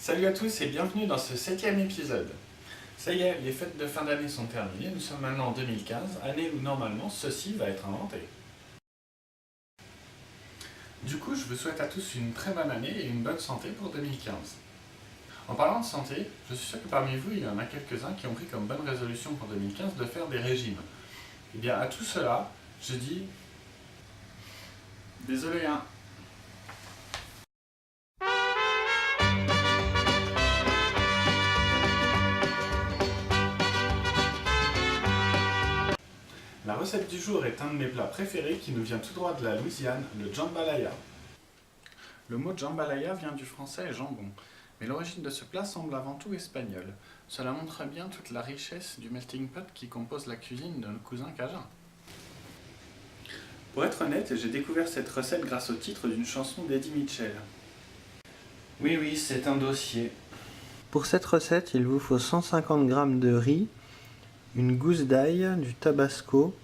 Salut à tous et bienvenue dans ce 7e épisode. Ça y est, les fêtes de fin d'année sont terminées, nous sommes maintenant en 2015, année où normalement ceci va être inventé. Du coup, je vous souhaite à tous une très bonne année et une bonne santé pour 2015. En parlant de santé, je suis sûr que parmi vous, il y en a quelques-uns qui ont pris comme bonne résolution pour 2015 de faire des régimes. Et bien à tout cela, je dis... Désolé hein. La recette du jour est un de mes plats préférés qui nous vient tout droit de la Louisiane, le jambalaya. Le mot jambalaya vient du français jambon, mais l'origine de ce plat semble avant tout espagnole. Cela montre bien toute la richesse du melting pot qui compose la cuisine de nos cousins cajuns. Pour être honnête, j'ai découvert cette recette grâce au titre d'une chanson d'Eddie Mitchell. Oui, c'est un dossier. Pour cette recette, il vous faut 150 g de riz, une gousse d'ail, du tabasco,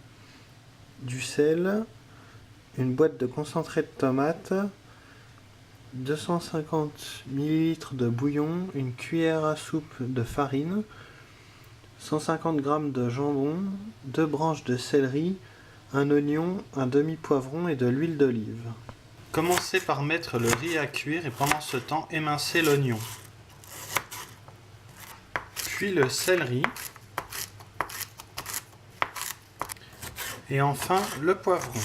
du sel, une boîte de concentré de tomate, 250 ml de bouillon, une cuillère à soupe de farine, 150 g de jambon, 2 branches de céleri, un oignon, un demi-poivron et de l'huile d'olive. Commencez par mettre le riz à cuire et pendant ce temps émincez l'oignon. Puis le céleri. Et enfin le poivron.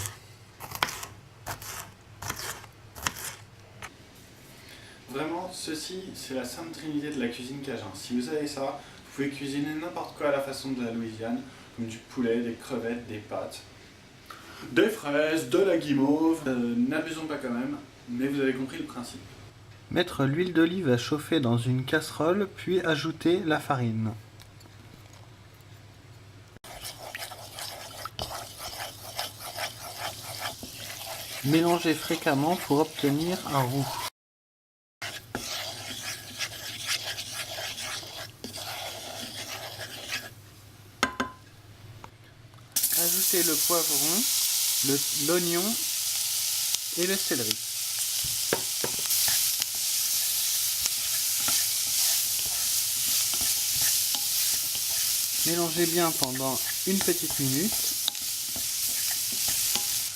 Vraiment, ceci, c'est la sainte trinité de la cuisine cajun. Si vous avez ça, vous pouvez cuisiner n'importe quoi à la façon de la Louisiane, comme du poulet, des crevettes, des pâtes, des fraises, de la guimauve. N'abusons pas quand même, mais vous avez compris le principe. Mettre l'huile d'olive à chauffer dans une casserole, puis ajouter la farine. Mélangez fréquemment pour obtenir un roux. Ajoutez le poivron, l'oignon et le céleri. Mélangez bien pendant une petite minute.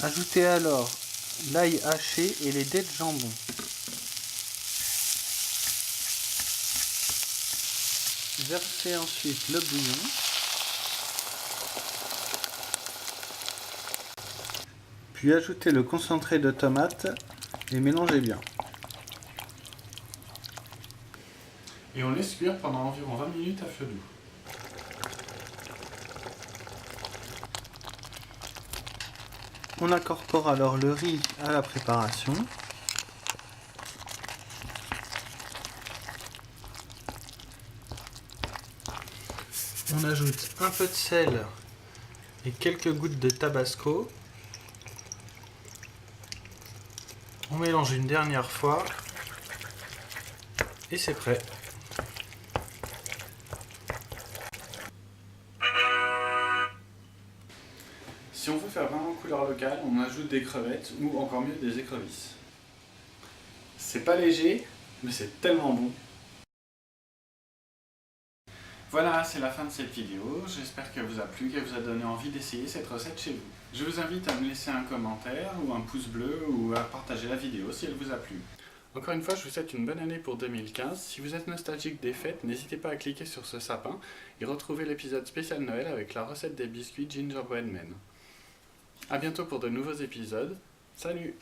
Ajoutez alors l'ail haché et les dés de jambon. Versez ensuite le bouillon. Puis ajoutez le concentré de tomate et mélangez bien. Et on laisse cuire pendant environ 20 minutes à feu doux. On incorpore alors le riz à la préparation. On ajoute un peu de sel et quelques gouttes de tabasco. On mélange une dernière fois et c'est prêt. Si on veut faire vraiment couleur locale, on ajoute des crevettes ou encore mieux des écrevisses. C'est pas léger, mais c'est tellement bon. Voilà, c'est la fin de cette vidéo. J'espère qu'elle vous a plu, qu'elle vous a donné envie d'essayer cette recette chez vous. Je vous invite à me laisser un commentaire ou un pouce bleu ou à partager la vidéo si elle vous a plu. Encore une fois, je vous souhaite une bonne année pour 2015. Si vous êtes nostalgique des fêtes, n'hésitez pas à cliquer sur ce sapin et retrouver l'épisode spécial Noël avec la recette des biscuits Gingerbread Men. A bientôt pour de nouveaux épisodes. Salut!